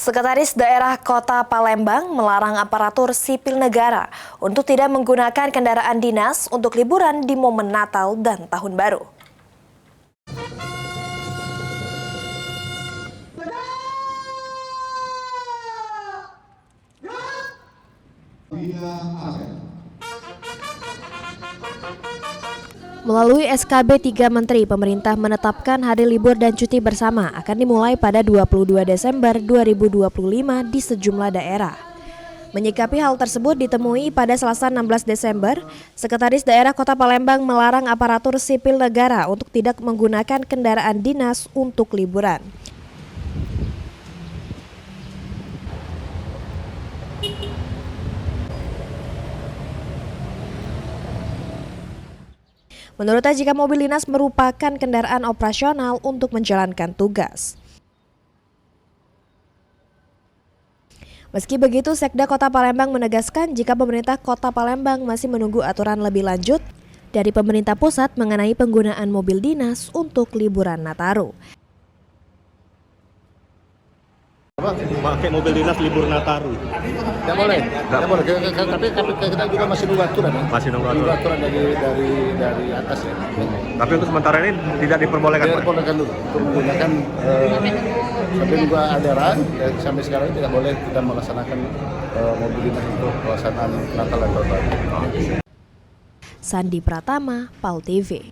Sekretaris Daerah Kota Palembang melarang aparatur sipil negara untuk tidak menggunakan kendaraan dinas untuk liburan di momen Natal dan Tahun Baru. Melalui SKB 3 Menteri, pemerintah menetapkan hari libur dan cuti bersama akan dimulai pada 22 Desember 2025 di sejumlah daerah. Menyikapi hal tersebut ditemui pada Selasa 16 Desember, Sekretaris Daerah Kota Palembang melarang aparatur sipil negara untuk tidak menggunakan kendaraan dinas untuk liburan. Menurutnya, jika mobil dinas merupakan kendaraan operasional untuk menjalankan tugas. Meski begitu, Sekda Kota Palembang menegaskan jika pemerintah Kota Palembang masih menunggu aturan lebih lanjut dari pemerintah pusat mengenai penggunaan mobil dinas untuk liburan Nataru. Pakai mobil dinas libur Nataru? Tidak boleh, tidak boleh. Tapi kita juga masih nunggu aturan. Masih nunggu aturan dari atas ya. Tapi untuk sementara ini tidak diperbolehkan, Pak? Diperbolehkan dulu untuk menggunakan sampai juga adaran dan sampai sekarang tidak boleh kita melaksanakan mobil dinas untuk pelaksanaan Natal dan Tahun Baru. Sandi Pratama, PAL TV.